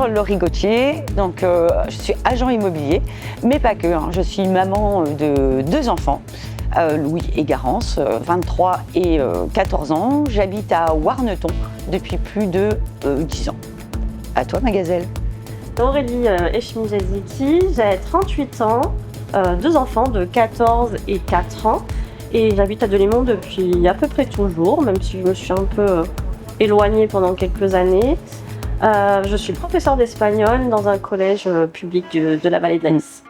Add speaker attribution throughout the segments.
Speaker 1: Laurie Gauthier, donc je suis agent immobilier, mais pas que, hein. Je suis maman de 2 enfants, Louis et Garance, 23 et 14 ans. J'habite à Warneton depuis plus de 10 ans. À toi, ma gazelle.
Speaker 2: Aurélie Echmijaziki, j'ai 38 ans, 2 enfants de 14 et 4 ans et j'habite à Delémont depuis à peu près toujours, même si je me suis un peu éloignée pendant quelques années. Je suis professeure d'espagnol dans un collège public de la vallée de la Nice.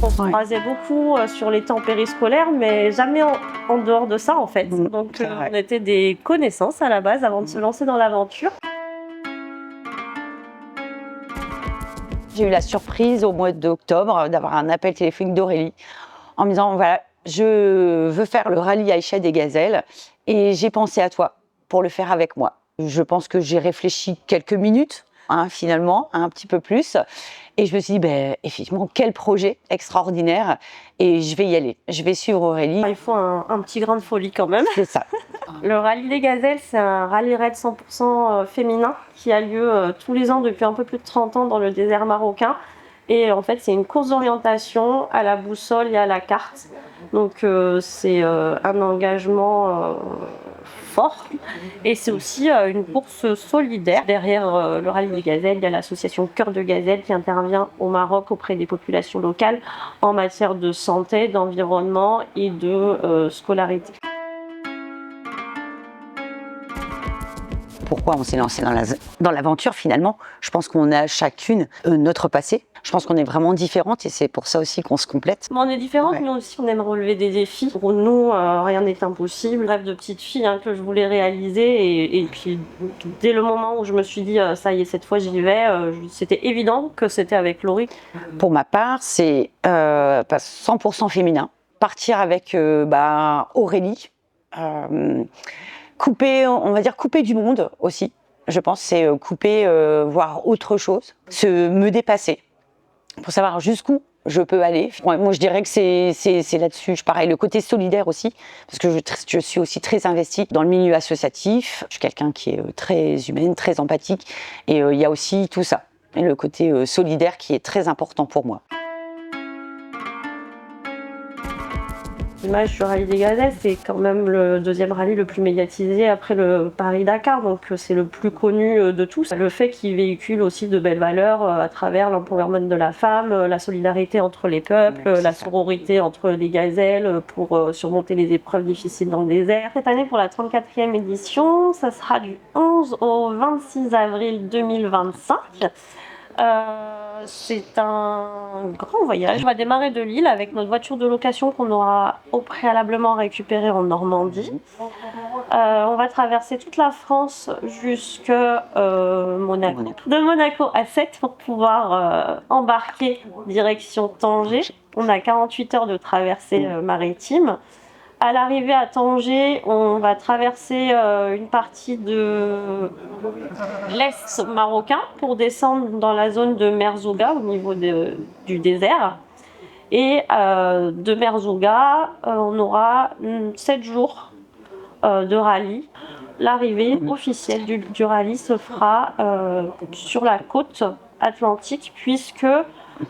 Speaker 2: On se croisait beaucoup sur les temps périscolaires, mais jamais en dehors de ça en fait. Donc on était des connaissances à la base avant de se lancer dans l'aventure.
Speaker 1: J'ai eu la surprise au mois d'octobre d'avoir un appel téléphonique d'Aurélie en me disant voilà, je veux faire le rallye Aïcha des Gazelles et j'ai pensé à toi pour le faire avec moi. Je pense que j'ai réfléchi quelques minutes, finalement, un petit peu plus. Et je me suis dit, effectivement, quel projet extraordinaire. Et je vais y aller. Je vais suivre Aurélie.
Speaker 2: Il faut un petit grain de folie quand même.
Speaker 1: C'est ça.
Speaker 2: Le rallye des Gazelles, c'est un rallye raid 100% féminin qui a lieu tous les ans depuis un peu plus de 30 ans dans le désert marocain. Et en fait, c'est une course d'orientation à la boussole et à la carte. Donc, c'est un engagement fort. Et c'est aussi une course solidaire. Derrière le rallye des Gazelles, il y a l'association Cœur de Gazelle qui intervient au Maroc auprès des populations locales en matière de santé, d'environnement et de scolarité.
Speaker 1: Pourquoi on s'est lancé dans l'aventure finalement? Je pense qu'on a chacune notre passé. Je pense qu'on est vraiment différentes et c'est pour ça aussi qu'on se complète.
Speaker 2: On est différentes, mais aussi on aime relever des défis. Pour nous, rien n'est impossible. Rêve de petite fille que je voulais réaliser et puis dès le moment où je me suis dit ça y est, cette fois j'y vais, c'était évident que c'était avec Laurie.
Speaker 1: Pour ma part, c'est 100% féminin. Partir avec Aurélie. On va dire couper du monde aussi, je pense, c'est couper, voir autre chose, me dépasser, pour savoir jusqu'où je peux aller. Moi, je dirais que c'est là-dessus. Pareil, le côté solidaire aussi, parce que je suis aussi très investie dans le milieu associatif. Je suis quelqu'un qui est très humaine, très empathique, et il y a aussi tout ça, et le côté solidaire qui est très important pour moi.
Speaker 2: L'image du rallye des Gazelles, c'est quand même le deuxième rallye le plus médiatisé après le Paris-Dakar, donc c'est le plus connu de tous. Le fait qu'il véhicule aussi de belles valeurs à travers l'empowerment de la femme, la solidarité entre les peuples, la sororité entre les gazelles pour surmonter les épreuves difficiles dans le désert. Cette année, pour la 34e édition, ça sera du 11 au 26 avril 2025. C'est un grand voyage. On va démarrer de Lille avec notre voiture de location qu'on aura au préalablement récupérée en Normandie. On va traverser toute la France jusque Monaco. De Monaco à 7 pour pouvoir embarquer direction Tanger. On a 48 heures de traversée maritime. À l'arrivée à Tanger, on va traverser une partie de l'Est marocain pour descendre dans la zone de Merzouga au niveau du désert. Et de Merzouga, on aura 7 jours de rallye. L'arrivée officielle du rallye se fera sur la côte atlantique puisque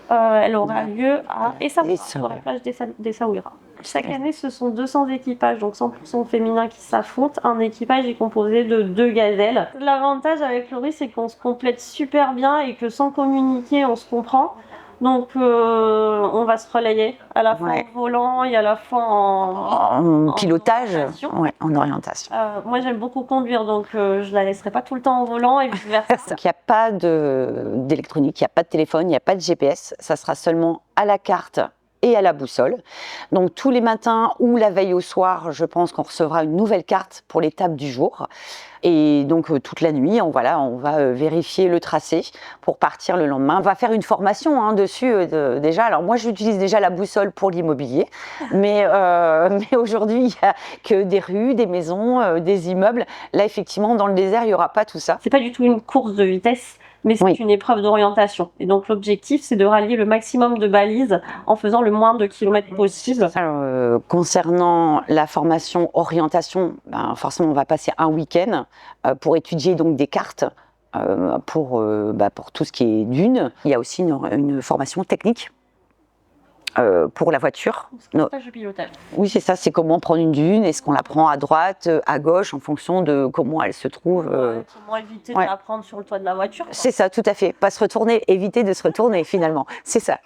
Speaker 2: elle aura lieu à Essaouira, sur la plage d'Essaouira. Chaque année, ce sont 200 équipages, donc 100% féminins qui s'affrontent. Un équipage est composé de 2 gazelles. L'avantage avec Laurie, c'est qu'on se complète super bien et que sans communiquer, on se comprend. Donc, on va se relayer à la fois en volant et à la fois en
Speaker 1: pilotage, en orientation.
Speaker 2: Moi, j'aime beaucoup conduire, donc je la laisserai pas tout le temps en volant et vice-versa.
Speaker 1: Il n'y a pas d'électronique, il n'y a pas de téléphone, il n'y a pas de GPS. Ça sera seulement à la carte et à la boussole. Donc tous les matins ou la veille au soir, je pense qu'on recevra une nouvelle carte pour l'étape du jour. Et donc toute la nuit, on va vérifier le tracé pour partir le lendemain. On va faire une formation dessus déjà. Alors moi, j'utilise déjà la boussole pour l'immobilier, mais aujourd'hui, il n'y a que des rues, des maisons, des immeubles. Là, effectivement, dans le désert, il n'y aura pas tout ça.
Speaker 2: C'est pas du tout une course de vitesse. mais c'est
Speaker 1: Oui.
Speaker 2: une épreuve d'orientation. Et donc l'objectif, c'est de rallier le maximum de balises en faisant le moins de kilomètres possible.
Speaker 1: Alors, concernant la formation orientation, ben, forcément on va passer un week-end pour étudier donc des cartes pour tout ce qui est dunes. Il y a aussi une formation technique pour la voiture.
Speaker 2: C'est un stage de pilotage.
Speaker 1: Oui, c'est ça, c'est comment prendre une dune, est-ce qu'on la prend à droite, à gauche, en fonction de comment elle se trouve.
Speaker 2: Comment éviter
Speaker 1: ouais.
Speaker 2: de la prendre sur le toit de la voiture, quoi.
Speaker 1: C'est ça, tout à fait. Pas se retourner, éviter de se retourner finalement. C'est ça.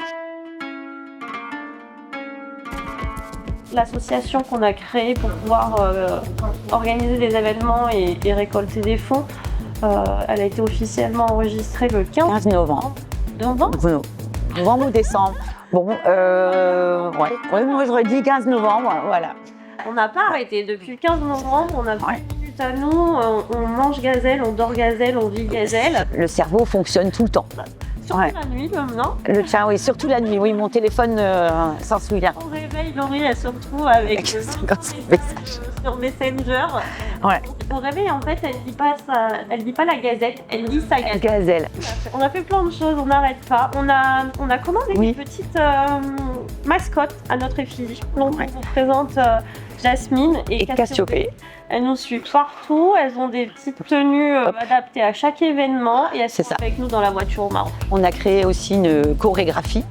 Speaker 2: L'association qu'on a créée pour pouvoir organiser des événements et récolter des fonds, elle a été officiellement enregistrée le
Speaker 1: 15 novembre.
Speaker 2: novembre.
Speaker 1: Novembre ou décembre. Bon, ouais, moi j'aurais dit 15 novembre, voilà.
Speaker 2: On n'a pas arrêté. Depuis le 15 novembre, on a
Speaker 1: Ouais.
Speaker 2: 10 minutes à nous. On mange gazelle, on dort gazelle, on vit gazelle.
Speaker 1: Le cerveau fonctionne tout le temps.
Speaker 2: Surtout
Speaker 1: Ouais.
Speaker 2: la nuit, même, non?
Speaker 1: Le tien, oui, surtout la nuit. Oui, mon téléphone s'en souvient.
Speaker 2: On réveille Laurie, elle se retrouve avec
Speaker 1: 50 messages.
Speaker 2: sur Messenger.
Speaker 1: Ouais.
Speaker 2: Au réveil, en fait, elle dit pas la gazette, elle lit sa gazette.
Speaker 1: Gazelle.
Speaker 2: On a fait plein de choses, on n'arrête pas. On a commandé
Speaker 1: Oui.
Speaker 2: des petites mascottes à notre effigie. Donc
Speaker 1: Ouais.
Speaker 2: on vous présente Jasmine et
Speaker 1: Cassiopée.
Speaker 2: Elles nous suivent partout, elles ont des petites tenues adaptées à chaque événement et elles sont
Speaker 1: C'est ça.
Speaker 2: avec nous dans la voiture au Maroc.
Speaker 1: On a créé aussi une chorégraphie.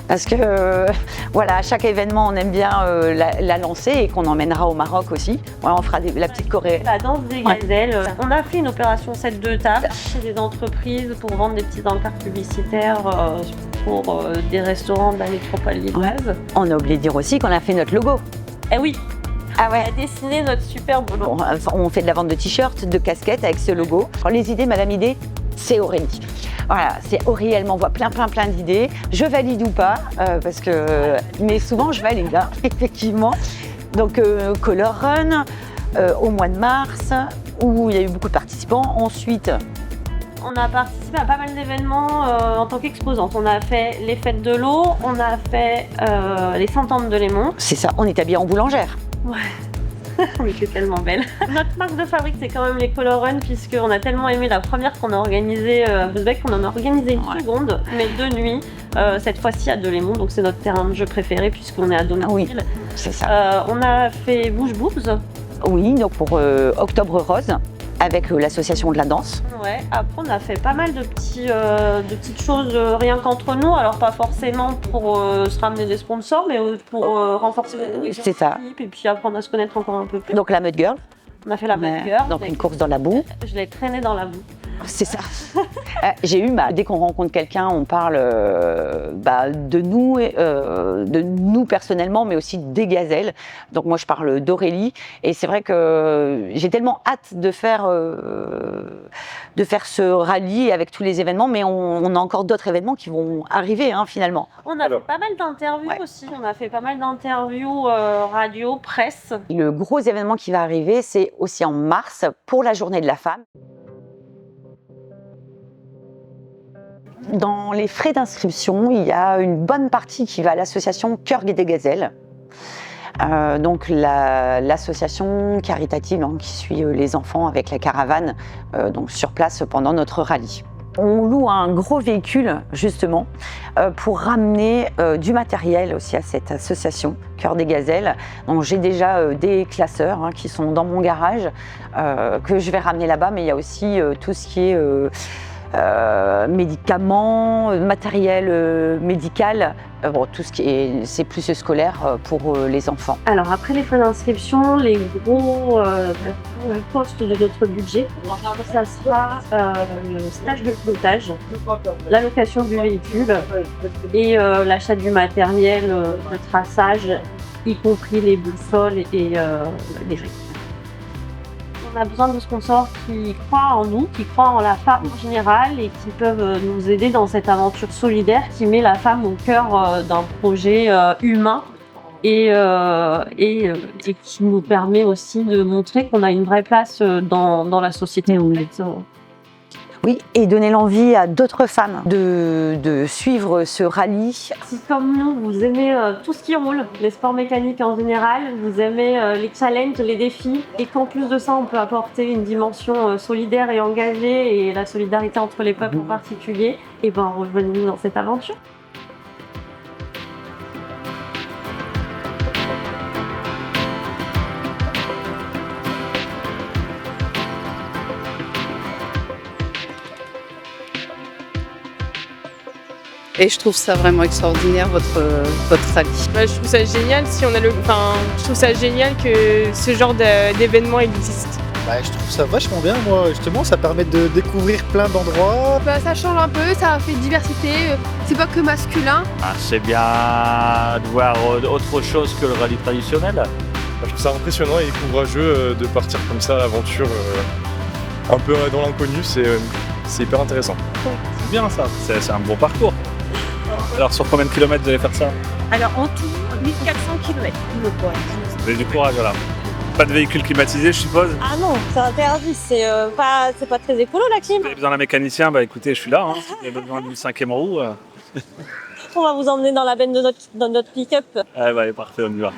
Speaker 1: Parce que voilà, à chaque événement, on aime bien la lancer et qu'on emmènera au Maroc aussi. Ouais, on fera la petite choré.
Speaker 2: La danse des
Speaker 1: Ouais.
Speaker 2: gazelles. On a fait une opération 7 de table chez des entreprises pour vendre des petites encartes publicitaires pour des restaurants de la métropole lilloise.
Speaker 1: On a oublié de dire aussi qu'on a fait notre logo.
Speaker 2: Eh oui,
Speaker 1: Ah
Speaker 2: on a dessiné notre superbe logo.
Speaker 1: Bon, on fait de la vente de t-shirts, de casquettes avec ce logo. Alors, les idées, Madame Idée, c'est Aurélie. Voilà, c'est Aurélie, elle m'envoie plein d'idées. Je valide ou pas, mais souvent je valide, hein, effectivement. Donc Color Run, au mois de mars, où il y a eu beaucoup de participants. Ensuite,
Speaker 2: On a participé à pas mal d'événements en tant qu'exposante. On a fait les fêtes de l'eau, on a fait les Centaines de Lémon.
Speaker 1: c'est ça, on est habillé en boulangère.
Speaker 2: On était tellement belle. Notre marque de fabrique, c'est quand même les Color Run, puisqu'on a tellement aimé la première qu'on a organisée à Uzbek qu'on en a organisé une
Speaker 1: Ouais.
Speaker 2: seconde, mais de nuit, cette fois-ci à Delémont. Donc c'est notre terrain de jeu préféré puisqu'on est à domicile.
Speaker 1: Ah oui. C'est ça.
Speaker 2: On a fait Bouche Boobs.
Speaker 1: Oui, donc pour Octobre Rose, avec l'association de la danse.
Speaker 2: Ouais. Après, on a fait pas mal de petites choses rien qu'entre nous. Alors pas forcément pour se ramener des sponsors, mais pour renforcer les
Speaker 1: C'est ça.
Speaker 2: équipes et puis apprendre à se connaître encore un peu plus.
Speaker 1: Donc la Mud Girl,
Speaker 2: On a fait la Mad Girl.
Speaker 1: donc une course dans la boue.
Speaker 2: Je l'ai traînée dans la boue.
Speaker 1: C'est ça. J'ai eu, dès qu'on rencontre quelqu'un, on parle de nous personnellement, mais aussi des gazelles. Donc moi, je parle d'Aurélie. Et c'est vrai que j'ai tellement hâte de faire ce rallye avec tous les événements, mais on a encore d'autres événements qui vont arriver, hein, finalement.
Speaker 2: On a fait pas mal d'interviews
Speaker 1: Ouais.
Speaker 2: aussi. On a fait pas mal d'interviews radio, presse.
Speaker 1: Le gros événement qui va arriver, c'est aussi en mars, pour la Journée de la Femme. Dans les frais d'inscription, il y a une bonne partie qui va à l'association Cœur des Gazelles. Donc l'association caritative, hein, qui suit les enfants avec la caravane donc sur place pendant notre rallye. On loue un gros véhicule justement pour ramener du matériel aussi à cette association Cœur des Gazelles. Donc j'ai déjà des classeurs, hein, qui sont dans mon garage que je vais ramener là-bas, mais il y a aussi tout ce qui est médicaments, matériel médical, tout ce qui est c'est plus scolaire pour les enfants.
Speaker 2: Alors après les frais d'inscription, les gros postes de notre budget, ça sera le stage de pilotage, l'allocation du véhicule et l'achat du matériel de traçage, y compris les boussoles et les règles. On a besoin de sponsors qui croient en nous, qui croient en la femme en général et qui peuvent nous aider dans cette aventure solidaire qui met la femme au cœur d'un projet humain et qui nous permet aussi de montrer qu'on a une vraie place dans la société.
Speaker 1: Oui, et donner l'envie à d'autres femmes de suivre ce rallye.
Speaker 2: Si comme nous, vous aimez tout ce qui roule, les sports mécaniques en général, vous aimez les challenges, les défis, et qu'en plus de ça, on peut apporter une dimension solidaire et engagée, et la solidarité entre les peuples en particulier, et ben rejoignez-nous dans cette aventure.
Speaker 3: Et je trouve ça vraiment extraordinaire, votre rallye.
Speaker 4: Je trouve ça génial si on a je trouve ça génial que ce genre d'événement existe.
Speaker 5: Je trouve ça vachement bien, moi, justement, ça permet de découvrir plein d'endroits.
Speaker 6: Ça change un peu, ça fait diversité, c'est pas que masculin.
Speaker 7: C'est bien de voir autre chose que le rallye traditionnel.
Speaker 8: Je trouve ça impressionnant et courageux de partir comme ça à l'aventure, un peu dans l'inconnu, c'est hyper intéressant.
Speaker 7: C'est bien ça, c'est un bon parcours. Alors sur combien de kilomètres vous allez faire ça?
Speaker 9: Alors en tout, 1400 km.
Speaker 7: Vous avez du courage là. Pas de véhicule climatisé, je suppose.
Speaker 9: Ah non, c'est interdit, c'est pas très écolo la clim.
Speaker 7: Vous avez besoin d'un mécanicien, écoutez, je suis là. Si vous avez besoin d'une 5e roue.
Speaker 9: On va vous emmener dans la benne de notre pick-up.
Speaker 7: Parfait, on y va.